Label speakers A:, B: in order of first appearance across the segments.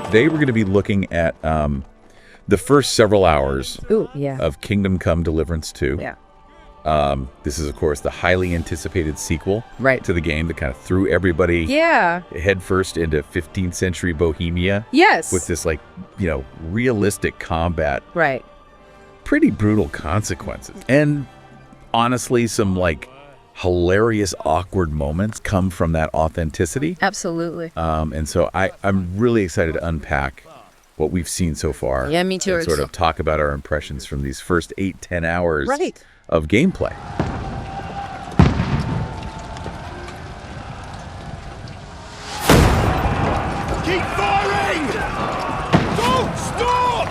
A: Today we're going to be looking at the first several hours of Kingdom Come Deliverance 2.
B: Yeah.
A: This is, of course, the highly anticipated sequel
B: to
A: the game that kind of threw everybody headfirst into 15th century Bohemia.
B: Yes.
A: With this, realistic combat.
B: Right.
A: Pretty brutal consequences. And honestly, some, hilarious, awkward moments come from that authenticity.
B: Absolutely.
A: And so I'm really excited to unpack what we've seen so far.
B: Yeah, me too.
A: And sort of talk about our impressions from these first 8-10 hours of gameplay.
C: Keep firing! Don't stop!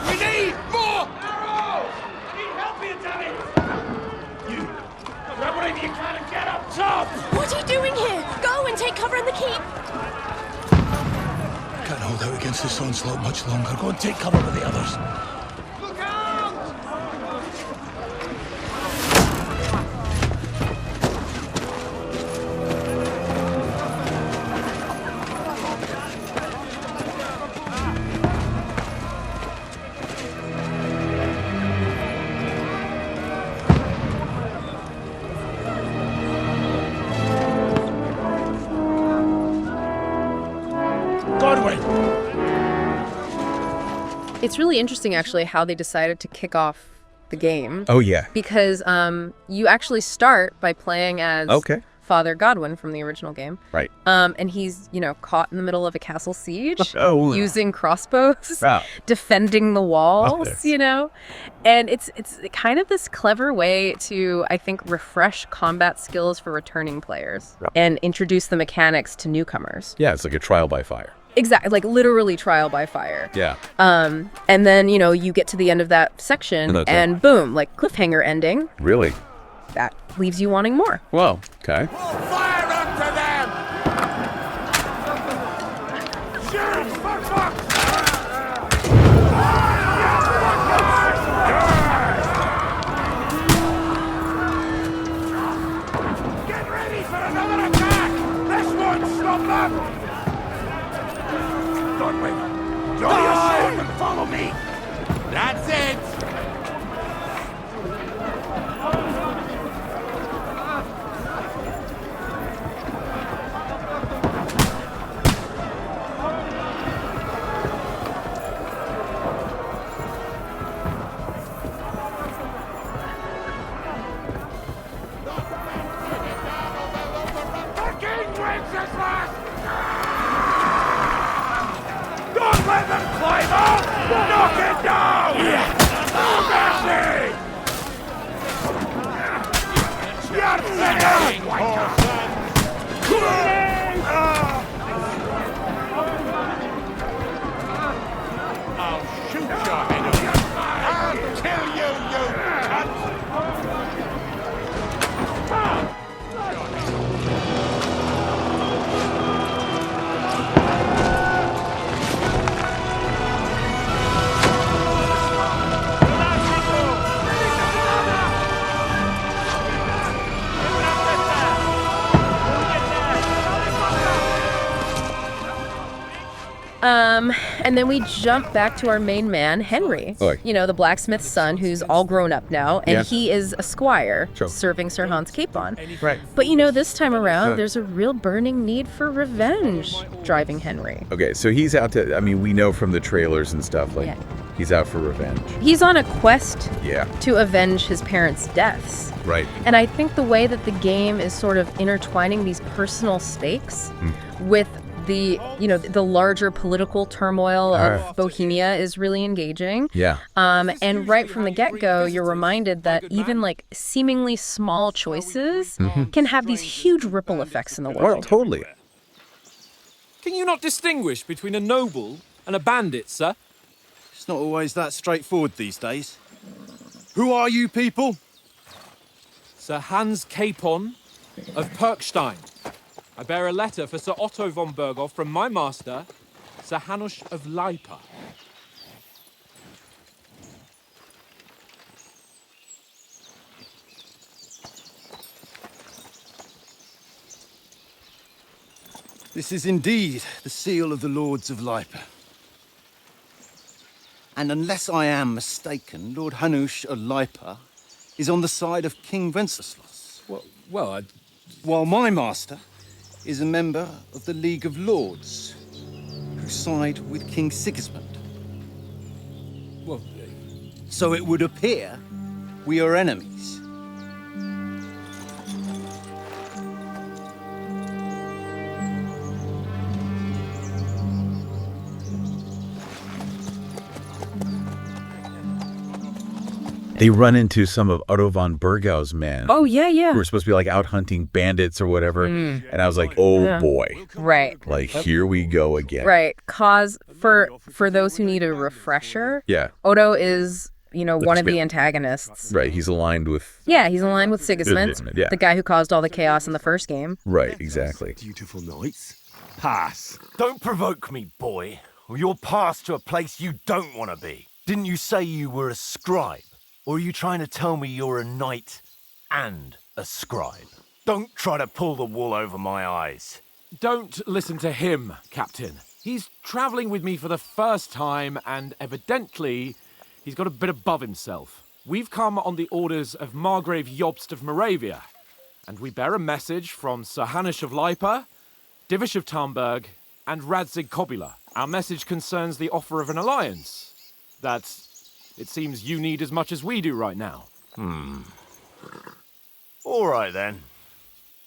C: We need more arrows! I need help here, damn it! You grab whatever you can and get up top!
D: What are you doing here? Go and take cover in the keep!
C: Can't hold out against this onslaught much longer. Go and take cover with the others. Look out! Godwin!
B: It's really interesting, actually, how they decided to kick off the game.
A: Oh, yeah.
B: Because you actually start by playing as Father Godwin from the original game.
A: Right.
B: And he's, caught in the middle of a castle siege, using crossbows, defending the walls, And it's kind of this clever way to, I think, refresh combat skills for returning players and introduce the mechanics to newcomers.
A: Yeah, it's like a trial by fire.
B: Exactly, like literally trial by fire.
A: Yeah.
B: And then, you get to the end of that section and boom, cliffhanger ending.
A: Really?
B: That leaves you wanting more.
A: Well, okay.
C: Fire onto them! Shoot! Fuck! Get ready for another attack! This won't stop them! Godwin, draw your sword and follow me! That's it! Don't let them climb up! Knock it down! No mercy! You're finished! I'll shoot your head off! I'll kill you, you cunt!
B: And then we jump back to our main man, Henry. The blacksmith's son, who's all grown up now, and he is a squire serving Sir Hans Capon.
A: Right.
B: But this time around, there's a real burning need for revenge driving Henry.
A: Okay, so he's out to, we know from the trailers and stuff, he's out for revenge.
B: He's on a quest
A: Yeah.
B: to avenge his parents' deaths.
A: Right.
B: And I think the way that the game is sort of intertwining these personal stakes with the larger political turmoil of Bohemia is really engaging.
A: Yeah.
B: And right from the get-go, you're reminded that even seemingly small choices can have these huge ripple effects in the world.
A: Well, totally.
E: Can you not distinguish between a noble and a bandit, sir?
F: It's not always that straightforward these days. Who are you people?
E: Sir Hans Capon of Perkstein. I bear a letter for Sir Otto von Berghoff from my master, Sir Sahanush of Lipa.
F: This is indeed the seal of the Lords of Lipa. And unless I am mistaken, Lord Hanush of Lipa is on the side of King Wenceslas.
E: Well,
F: While my master is a member of the League of Lords, who side with King Sigismund.
E: well,
F: So it would appear we are enemies.
A: They run into some of Otto von Bergau's men.
B: Oh, yeah, yeah.
A: Who were supposed to be like out hunting bandits or whatever. And I was like, oh
B: Yeah.
A: boy.
B: Right.
A: Like, here we go again.
B: Right. Cause for those who need a refresher,
A: Yeah.
B: Odo is, one of the
A: Sigismund.
B: antagonists.
A: Right. He's aligned with.
B: Yeah, he's aligned with Sigismund,
A: Sigismund, yeah.
B: the guy who caused all the chaos in the first game.
A: Right. Exactly.
G: Dutiful knights. Pass.
H: Don't provoke me, boy, or you'll pass to a place you don't want to be. Didn't you say you were a scribe? Or are you trying to tell me you're a knight and a scribe? Don't try to pull the wool over my eyes.
E: don't listen to him, Captain. He's travelling with me for the first time, and evidently, he's got a bit above himself. We've come on the orders of Margrave Jobst of Moravia, and we bear a message from Sir Hanush of Lipa, Divish of Tarnberg, and Radzig Kobula. Our message concerns the offer of an alliance that it seems you need as much as we do right now.
H: All right, then.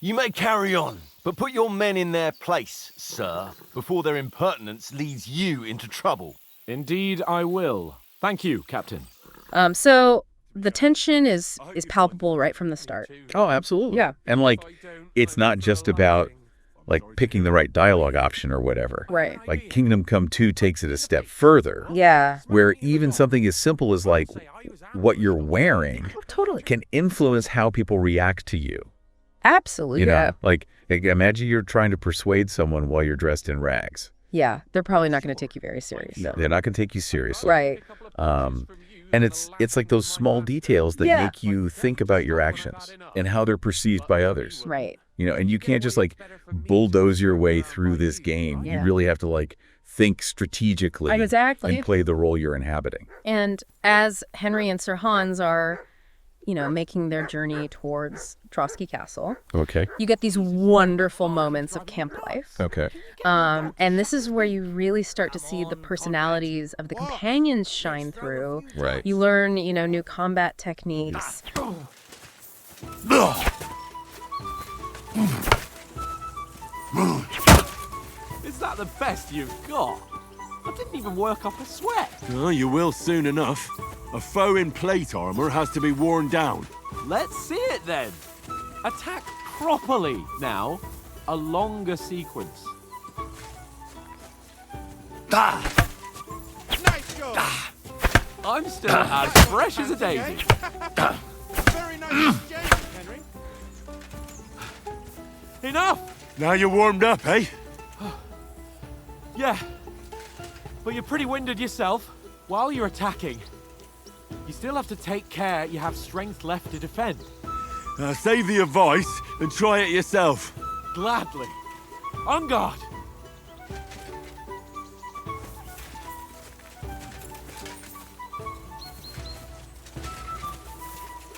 H: You may carry on, but put your men in their place, sir, before their impertinence leads you into trouble.
E: Indeed, I will. Thank you, Captain.
B: So the tension is palpable right from the start.
A: Oh, absolutely.
B: Yeah.
A: And like, it's not just about like picking the right dialogue option or whatever.
B: Right.
A: Like Kingdom Come 2 takes it a step further.
B: Yeah.
A: Where even something as simple as like what you're wearing
B: Totally.
A: can influence how people react to you.
B: Absolutely.
A: You know,
B: Yeah.
A: like imagine you're trying to persuade someone while you're dressed in rags.
B: Yeah. They're probably not going to take you very seriously.
A: No, they're not going to take you seriously.
B: Right.
A: And it's like those small details that make you think about your actions and how they're perceived by others.
B: Right.
A: You know, and you can't just like bulldoze your way through this game.
B: Yeah.
A: You really have to like think strategically
B: Exactly.
A: and play the role you're inhabiting.
B: And as Henry and Sir Hans are, making their journey towards Trotsky Castle,
A: Okay.
B: you get these wonderful moments of camp life.
A: Okay.
B: And this is where you really start to see the personalities of the companions shine through.
A: Right.
B: You learn, new combat techniques.
E: Is that the best you've got? I didn't even work up a sweat.
G: Oh, you will soon enough. A foe in plate armor has to be worn down.
E: Let's see it then. Attack properly now. A longer sequence.
C: Nice job.
E: I'm still as fresh as a daisy.
C: Very nice exchange, Henry.
E: Enough!
G: Now you're warmed up, eh?
E: Yeah. But you're pretty winded yourself. While you're attacking, you still have to take care you have strength left to defend.
G: Save the advice and try it yourself.
E: Gladly. On guard.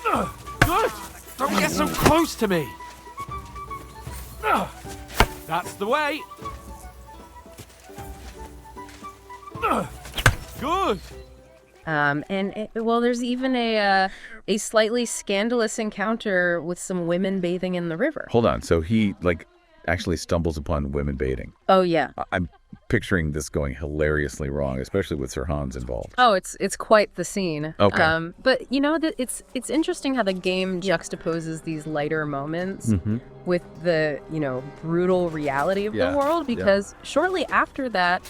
E: Good! Don't get so close to me! That's the way! Good!
B: There's even a slightly scandalous encounter with some women bathing in the river.
A: Hold on. So he like actually stumbles upon women bathing.
B: Oh yeah.
A: I'm picturing this going hilariously wrong, especially with Sir Hans involved.
B: Oh, it's quite the scene.
A: Okay.
B: But it's interesting how the game juxtaposes these lighter moments with the brutal reality of
A: Yeah.
B: the world, because shortly after that,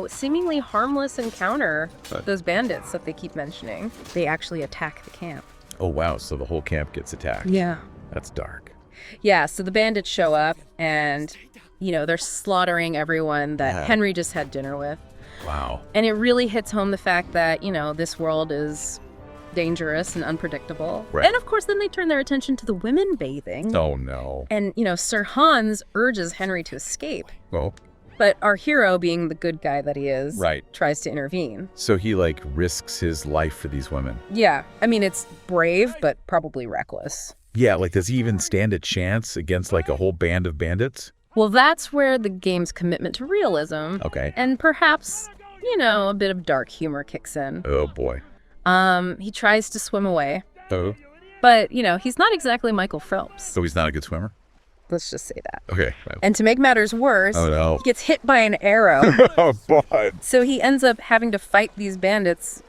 B: seemingly harmless encounter, those bandits that they keep mentioning, they actually attack the camp.
A: Oh, wow. So the whole camp gets attacked.
B: Yeah.
A: That's dark.
B: Yeah, so the bandits show up and they're slaughtering everyone that Henry just had dinner with.
A: Wow.
B: And it really hits home the fact that, this world is dangerous and unpredictable.
A: Right.
B: And of course, then they turn their attention to the women bathing.
A: Oh, no.
B: And, Sir Hans urges Henry to escape.
A: Well,
B: But our hero, being the good guy that he is,
A: Right.
B: tries to intervene.
A: so he, risks his life for these women.
B: Yeah. I mean, it's brave, but probably reckless.
A: Yeah, does he even stand a chance against, a whole band of bandits?
B: Well, that's where the game's commitment to realism
A: Okay.
B: and perhaps, a bit of dark humor kicks in.
A: Oh, boy.
B: He tries to swim away,
A: Oh.
B: but, he's not exactly Michael Phelps.
A: So he's not a good swimmer?
B: Let's just say that.
A: Okay. Right.
B: And to make matters worse,
A: Oh, no.
B: he gets hit by an arrow.
A: Oh, boy.
B: So he ends up having to fight these bandits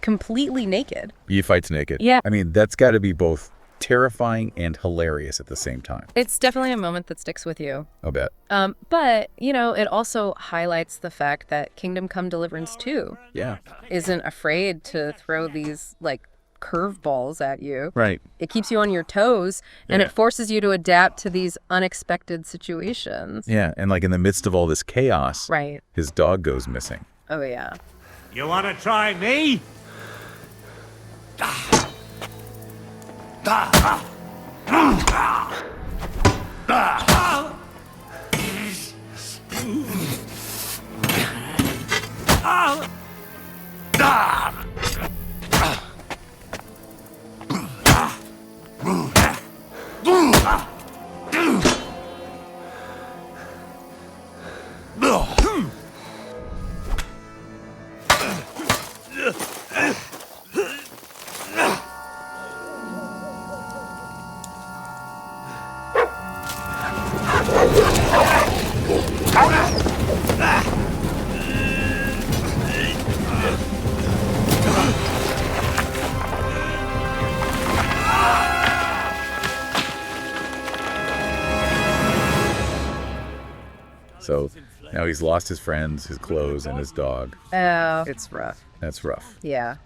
B: completely naked.
A: He fights naked.
B: Yeah.
A: I mean, that's got to be both terrifying and hilarious at the same time.
B: It's definitely a moment that sticks with you.
A: I'll bet.
B: But, it also highlights the fact that Kingdom Come Deliverance 2
A: Yeah.
B: isn't afraid to throw these, curveballs at you.
A: Right.
B: It keeps you on your toes, and it forces you to adapt to these unexpected situations.
A: Yeah. And, in the midst of all this chaos,
B: Right.
A: his dog goes missing.
B: Oh, yeah.
C: You want to try me?
A: So now he's lost his friends, his clothes, and his dog.
B: Oh, it's rough.
A: That's rough.
B: Yeah.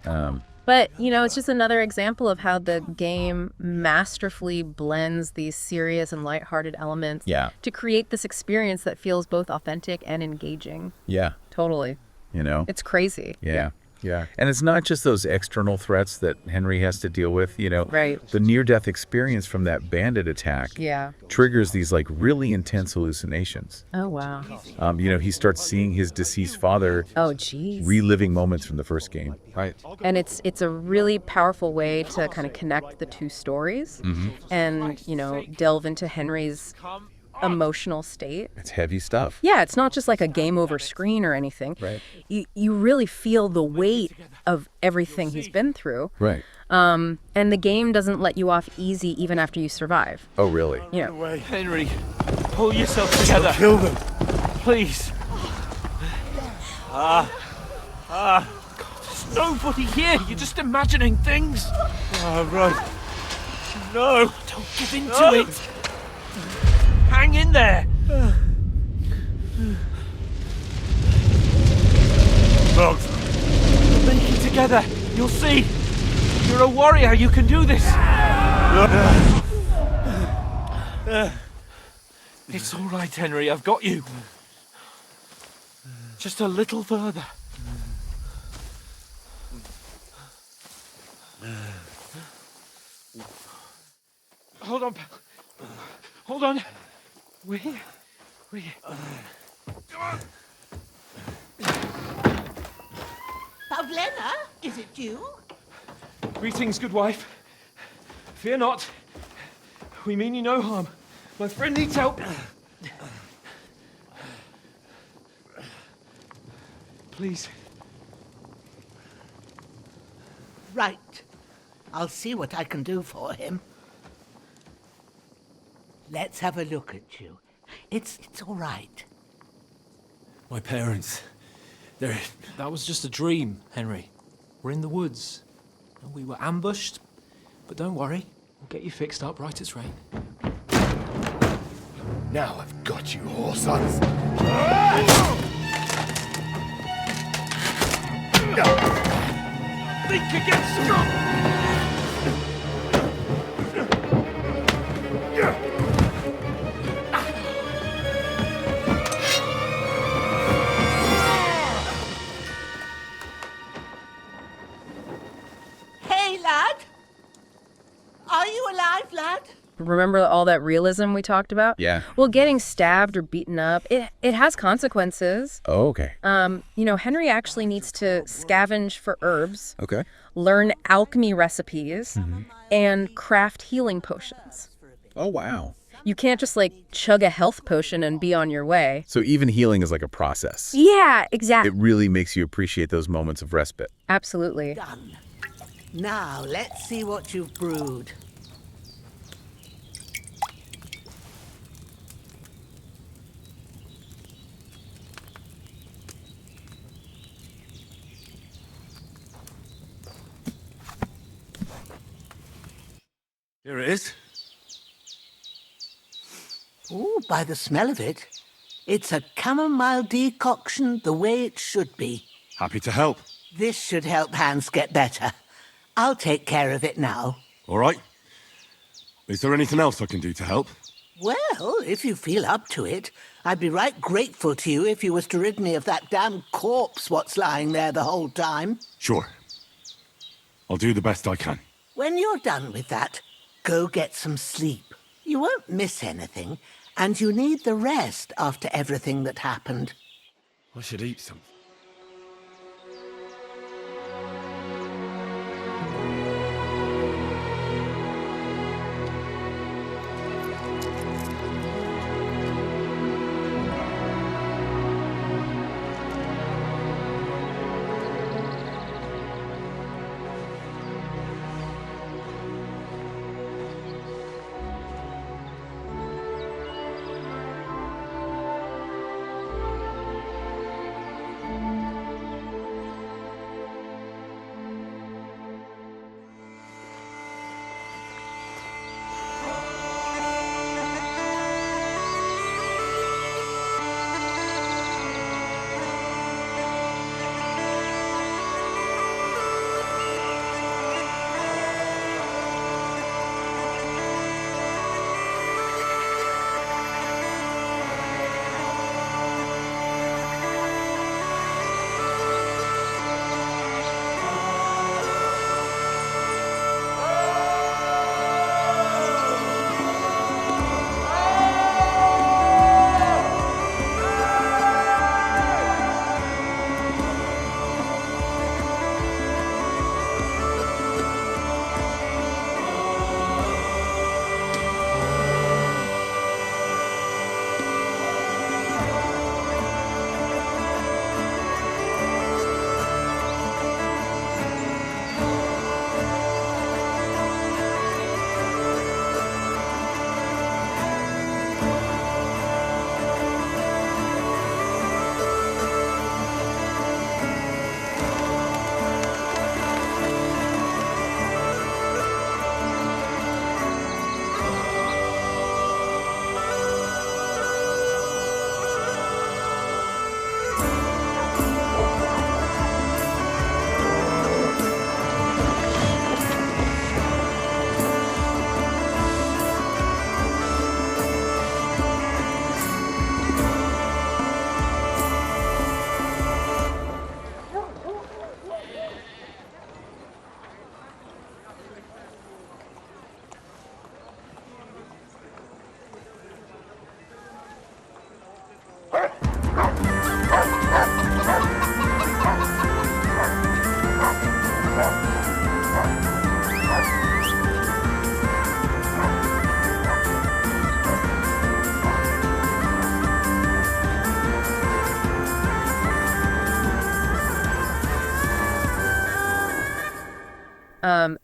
B: But, it's just another example of how the game masterfully blends these serious and lighthearted elements
A: Yeah.
B: to create this experience that feels both authentic and engaging.
A: Yeah.
B: Totally. It's crazy.
A: Yeah. Yeah. And it's not just those external threats that Henry has to deal with,
B: Right.
A: The near-death experience from that bandit attack
B: Yeah.
A: triggers these really intense hallucinations.
B: Oh, wow.
A: He starts seeing his deceased father
B: Oh, geez.
A: reliving moments from the first game. Right.
B: And it's a really powerful way to kind of connect the two stories and, delve into Henry's emotional state.
A: It's heavy stuff.
B: Yeah, it's not just like a game over screen or anything.
A: Right.
B: You really feel the weight of everything he's been through.
A: Right.
B: And the game doesn't let you off easy even after you survive.
A: Oh, really?
E: Henry, pull yourself together.
G: Kill them.
E: Please. There's nobody here. You're just imagining things.
G: Right. No.
E: Don't give in to it. Hang in there.
G: Bugs.
E: We'll make it together. You'll see. You're a warrior. You can do this. It's all right, Henry. I've got you. Just a little further. Hold on, pal. Hold on. We're here. We're here.
I: Pavlena, is it you?
E: Greetings, good wife. Fear not. We mean you no harm. My friend needs help. Please.
I: Right. I'll see what I can do for him. Let's have a look at you. It's all right.
J: My parents, they're...
K: That was just a dream, Henry. We're in the woods. And we were ambushed. But don't worry, we'll get you fixed up right as rain.
G: Now I've got you, whoresons.
E: Think again, Scott!
B: remember all that realism we talked about?
A: Yeah.
B: Well, getting stabbed or beaten up, it has consequences.
A: Oh, okay.
B: Henry actually needs to scavenge for herbs,
A: Okay.
B: learn alchemy recipes, and craft healing potions.
A: Oh, wow.
B: You can't just like chug a health potion and be on your way.
A: So even healing is like a process.
B: Yeah, exactly.
A: It really makes you appreciate those moments of respite.
B: Absolutely.
I: Done. Now, let's see what you've brewed.
G: Here it is.
I: Ooh, by the smell of it, it's a chamomile decoction the way it should be.
G: Happy to help.
I: This should help Hans get better. I'll take care of it now.
G: All right. Is there anything else I can do to help?
I: Well, if you feel up to it, I'd be right grateful to you if you was to rid me of that damn corpse what's lying there the whole time.
G: Sure. I'll do the best I can.
I: When you're done with that, go get some sleep. You won't miss anything, and you need the rest after everything that happened.
G: I should eat something.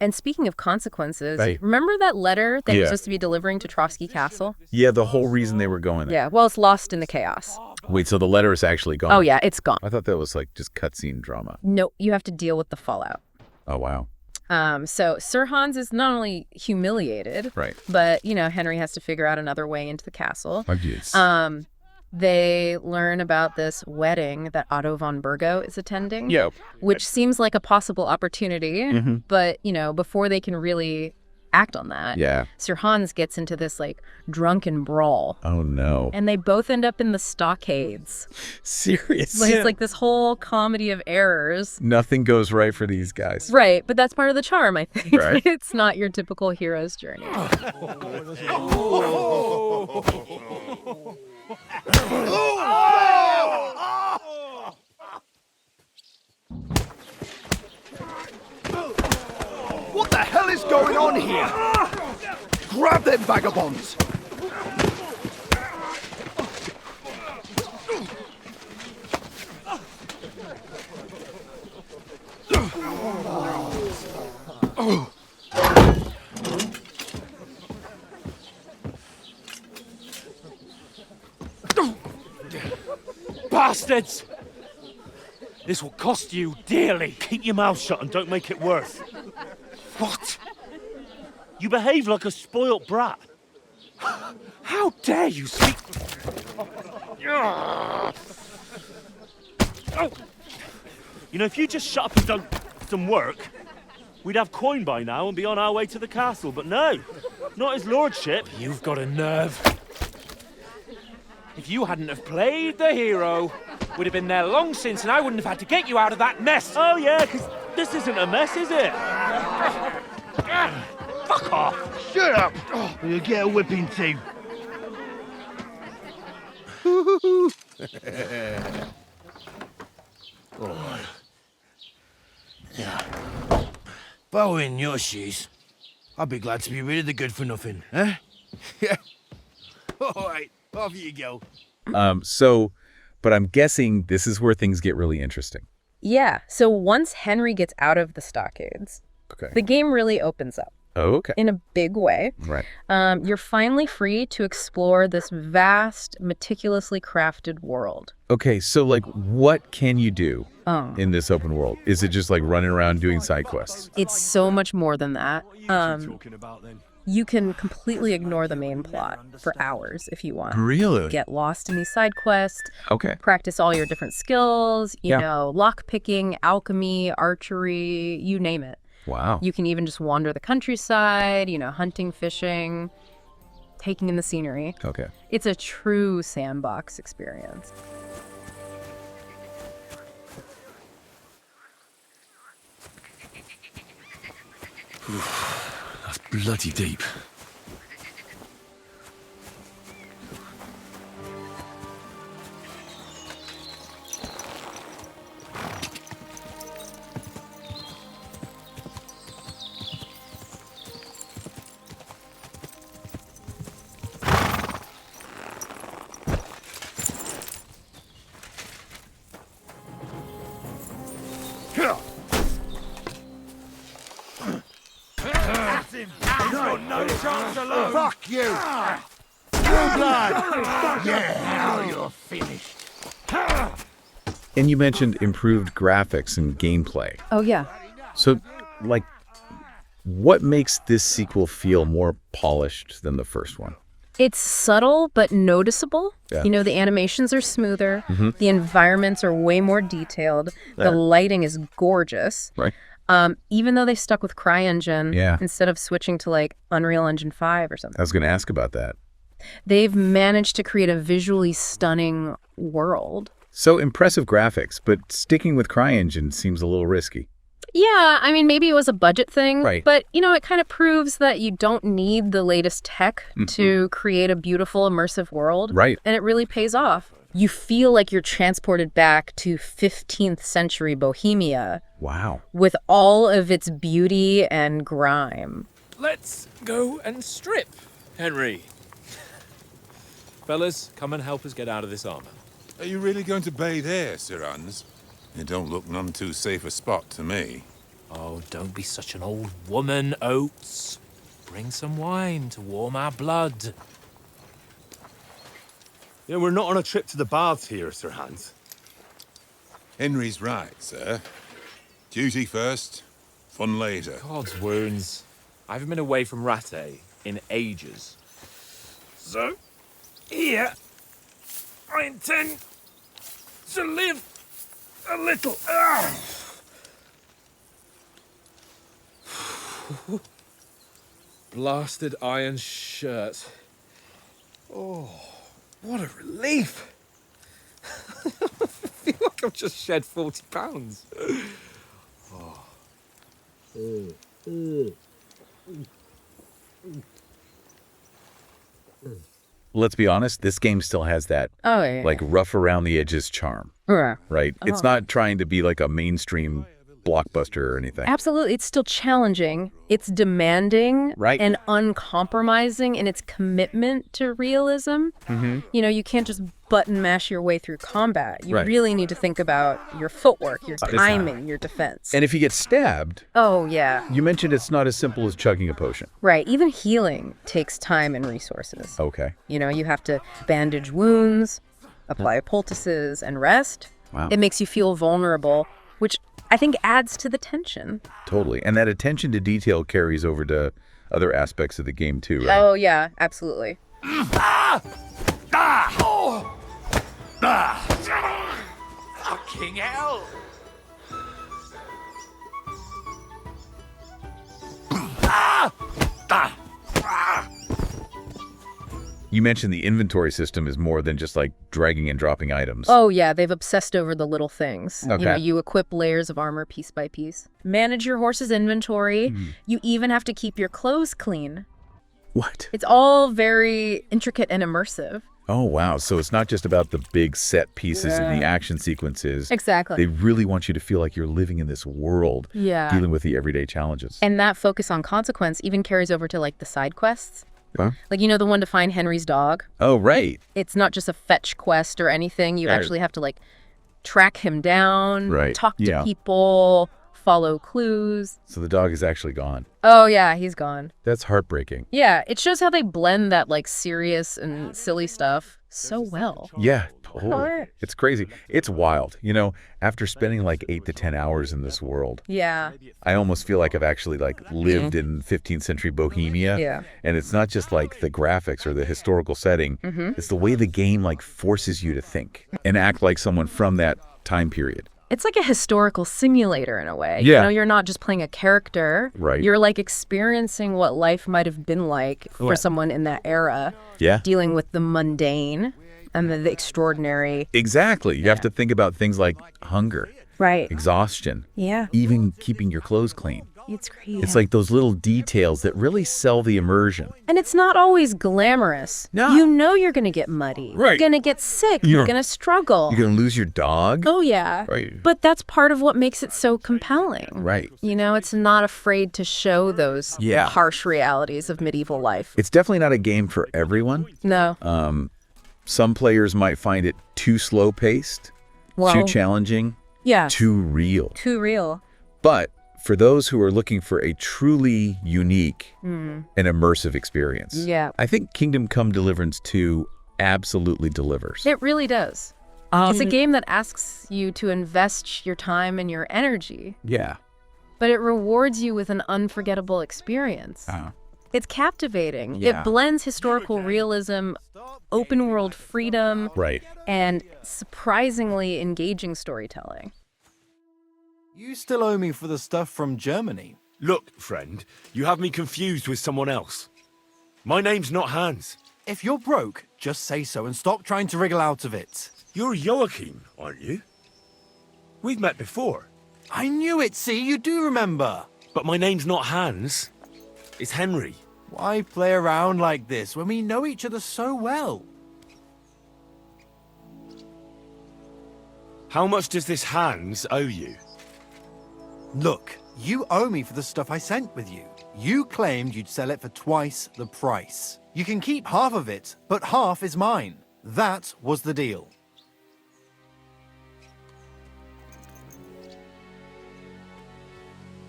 B: And speaking of consequences,
A: Right.
B: remember that letter that
A: Yeah.
B: was supposed to be delivering to Trotsky Castle?
A: Yeah, the whole reason they were going there.
B: Yeah, well, it's lost in the chaos.
A: Wait, so the letter is actually gone?
B: Oh, yeah, it's gone.
A: I thought that was like just cutscene drama.
B: No, you have to deal with the fallout.
A: Oh, wow.
B: So Sir Hans is not only humiliated,
A: Right.
B: but, Henry has to figure out another way into the castle.
A: Oh, geez.
B: They learn about this wedding that Otto von Burgo is attending.
A: Yeah.
B: Which seems like a possible opportunity.
A: Mhm.
B: But, before they can really act on that.
A: Yeah.
B: Sir Hans gets into this like drunken brawl.
A: Oh no.
B: And they both end up in the stockades.
A: Seriously?
B: It's like this whole comedy of errors.
A: Nothing goes right for these guys.
B: Right, but that's part of the charm, I think.
A: Right.
B: It's not your typical hero's journey.
C: What the hell is going on here? Grab them vagabonds!
E: Bastards! This will cost you dearly.
H: Keep your mouth shut and don't make it worse.
C: What?
H: You behave like a spoilt brat.
E: How dare you speak...
H: You know, if you just shut up and done some work, we'd have coin by now and be on our way to the castle. But no, not his lordship.
E: You've got a nerve. If you hadn't have played the hero, we'd have been there long since and I wouldn't have had to get you out of that mess.
H: Oh yeah, because this isn't a mess, is it? Fuck off.
C: Shut up! You'll get a whipping too.
L: If I were in your shoes, I'd be glad to be rid of the good for nothing, eh? Yeah. All right, off you go.
A: But I'm guessing this is where things get really interesting.
B: Yeah, so once Henry gets out of the stockades, the game really opens up.
A: Oh, okay.
B: In a big way.
A: Right.
B: You're finally free to explore this vast, meticulously crafted world.
A: Okay, so like what can you do in this open world? Is it just like running around doing side quests?
B: It's so much more than that. You can completely ignore the main plot for hours if you want.
A: Really?
B: Get lost in these side quests.
A: Okay.
B: Practice all your different skills, you know, lock picking, alchemy, archery, you name it.
A: Wow.
B: You can even just wander the countryside, you know, hunting, fishing, taking in the scenery.
A: Okay.
B: It's a true sandbox experience.
L: That's bloody deep.
C: Fuck you! Good lad! Yeah, now you're finished.
A: And you mentioned improved graphics and gameplay.
B: Oh, yeah.
A: So, like, what makes this sequel feel more polished than the first one?
B: It's subtle but noticeable.
A: Yeah.
B: You know, the animations are smoother. The environments are way more detailed. The lighting is gorgeous.
A: Right.
B: Even though they stuck with CryEngine instead of switching to like Unreal Engine 5 or something.
A: I was going to ask about that.
B: They've managed to create a visually stunning world.
A: So impressive graphics, but sticking with CryEngine seems a little risky.
B: Yeah, I mean, maybe it was a budget thing,
A: right.
B: But, you know, it kind of proves that you don't need the latest tech to create a beautiful, immersive world.
A: Right.
B: And it really pays off. You feel like you're transported back to 15th century Bohemia.
A: Wow.
B: With all of its beauty and grime.
E: Let's go and strip, Henry. Fellas, come and help us get out of this armor.
M: Are you really going to bathe here, Sir Hans? It don't look none too safe a spot to me.
E: Oh, don't be such an old woman, Oates. Bring some wine to warm our blood.
G: You know, we're not on a trip to the baths here, Sir Hans.
M: Henry's right, sir. Duty first, fun later.
E: God's wounds. I haven't been away from Rattay in ages. So, here, I intend to live a little. blasted iron shirt. Oh, what a relief. I feel like I've just shed 40 pounds.
A: Let's be honest, this game still has that like rough around the edges charm.
B: Yeah.
A: Right? It's not trying to be like a mainstream blockbuster or anything.
B: Absolutely. It's still challenging. It's demanding and uncompromising in its commitment to realism. You know, you can't just button mash your way through combat. You really need to think about your footwork, your timing, your defense.
A: And if you get stabbed,
B: oh, yeah.
A: you mentioned it's not as simple as chugging a potion.
B: Right. Even healing takes time and resources.
A: Okay.
B: You know, you have to bandage wounds, apply poultices, and rest.
A: Wow.
B: It makes you feel vulnerable, which I think adds to the tension.
A: Totally. And that attention to detail carries over to other aspects of the game too, right?
B: Oh, yeah, absolutely.
H: Fucking hell!
A: You mentioned the inventory system is more than just like dragging and dropping items.
B: Oh, yeah, they've obsessed over the little things.
A: Okay.
B: You know, you equip layers of armor piece by piece. Manage your horse's inventory. You even have to keep your clothes clean.
A: What?
B: It's all very intricate and immersive.
A: Oh, wow. So it's not just about the big set pieces and the action sequences.
B: Exactly.
A: They really want you to feel like you're living in this world, dealing with the everyday challenges.
B: And that focus on consequence even carries over to like the side quests.
A: Huh?
B: Like, you know, the one to find Henry's dog?
A: Oh, right.
B: It's not just a fetch quest or anything. You actually have to like track him down, talk to people, follow clues.
A: So the dog is actually gone.
B: Oh, yeah, he's gone.
A: That's heartbreaking.
B: Yeah, it shows how they blend that like serious and silly stuff so well.
A: Yeah, totally. It's crazy. It's wild. You know, after spending like 8 to 10 hours in this world,
B: Yeah.
A: I almost feel like I've actually like lived in 15th century Bohemia.
B: Yeah.
A: And it's not just like the graphics or the historical setting. It's the way the game like forces you to think and act like someone from that time period.
B: It's like a historical simulator in a way.
A: Yeah.
B: You know, you're not just playing a character.
A: Right.
B: You're like experiencing what life might have been like for someone in that era.
A: Yeah.
B: Dealing with the mundane and the extraordinary.
A: Exactly. You have to think about things like hunger,
B: Right.
A: exhaustion,
B: Yeah.
A: even keeping your clothes clean.
B: It's great.
A: It's like those little details that really sell the immersion.
B: And it's not always glamorous.
A: No.
B: You know you're going to get muddy.
A: Right.
B: You're going to get sick. You're going to struggle.
A: You're going to lose your dog.
B: Oh, yeah.
A: Right.
B: But that's part of what makes it so compelling.
A: Right.
B: You know, it's not afraid to show those harsh realities of medieval life.
A: It's definitely not a game for everyone.
B: No.
A: Some players might find it too slow-paced, too challenging, too real.
B: Too real.
A: But for those who are looking for a truly unique and immersive experience, I think Kingdom Come Deliverance 2 absolutely delivers.
B: It really does. It's a game that asks you to invest your time and your energy,
A: Yeah.
B: but it rewards you with an unforgettable experience. It's captivating.
A: Yeah.
B: It blends historical realism, open world freedom, and surprisingly engaging storytelling.
N: You still owe me for the stuff from Germany.
G: Look, friend, you have me confused with someone else. My name's not Hans.
N: If you're broke, just say so and stop trying to wriggle out of it.
G: You're Joachim, aren't you? We've met before.
N: I knew it, see? You do remember.
G: But my name's not Hans. It's Henry.
N: Why play around like this when we know each other so well?
G: How much does this Hans owe you?
N: Look, you owe me for the stuff I sent with you. You claimed you'd sell it for twice the price. You can keep half of it, but half is mine. That was the deal.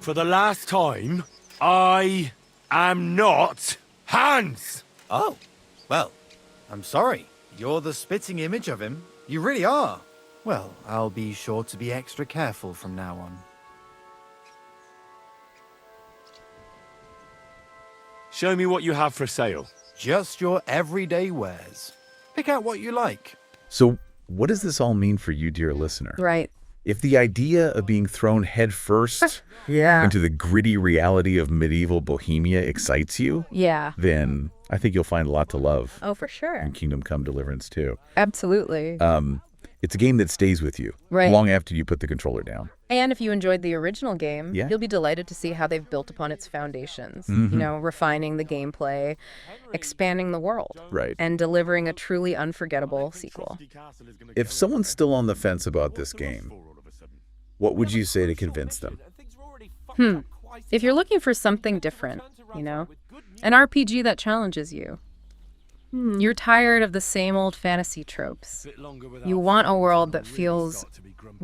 G: For the last time, I am not Hans!
N: Oh, well, I'm sorry. You're the spitting image of him. You really are. Well, I'll be sure to be extra careful from now on.
G: Show me what you have for sale.
N: Just your everyday wares. Pick out what you like.
A: So what does this all mean for you, dear listener?
B: Right.
A: If the idea of being thrown headfirst into the gritty reality of medieval Bohemia excites you, then I think you'll find a lot to love.
B: Oh, for sure.
A: In Kingdom Come Deliverance too.
B: Absolutely.
A: It's a game that stays with you long after you put the controller down.
B: And if you enjoyed the original game, you'll be delighted to see how they've built upon its foundations.
A: Mm-hmm.
B: You know, refining the gameplay, expanding the world, and delivering a truly unforgettable sequel.
A: If someone's still on the fence about this game, what would you say to convince them?
B: If you're looking for something different, you know, an RPG that challenges you, you're tired of the same old fantasy tropes. You want a world that feels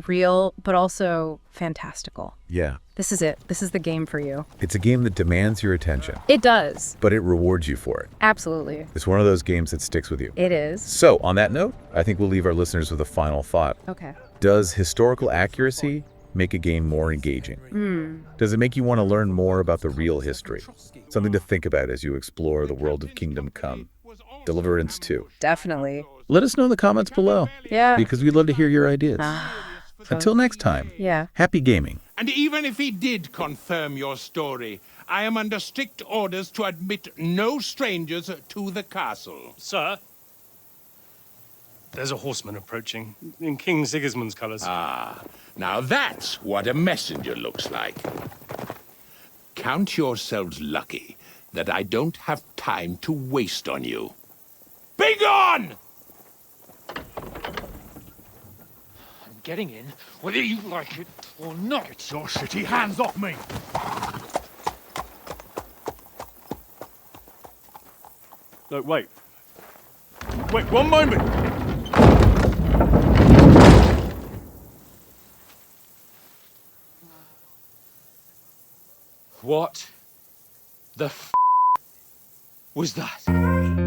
B: real, but also fantastical.
A: Yeah.
B: This is it. This is the game for you.
A: It's a game that demands your attention.
B: It does.
A: But it rewards you for it.
B: Absolutely.
A: It's one of those games that sticks with you.
B: It is.
A: So, on that note, I think we'll leave our listeners with a final thought.
B: Okay.
A: Does historical accuracy make a game more engaging? Does it make you want to learn more about the real history? Something to think about as you explore the world of Kingdom Come Deliverance 2.
B: Definitely.
A: Let us know in the comments below.
B: Yeah.
A: Because we'd love to hear your ideas. Until next time.
B: Yeah.
A: Happy gaming.
C: And even if he did confirm your story, I am under strict orders to admit no strangers to the castle.
O: Sir, there's a horseman approaching in King Sigismund's colours.
C: Ah, now that's what a messenger looks like. Count yourselves lucky that I don't have time to waste on you. Be gone!
O: I'm getting in, whether you like it or not.
C: Get your shitty hands off me!
O: No, wait. Wait, one moment! What the f was that?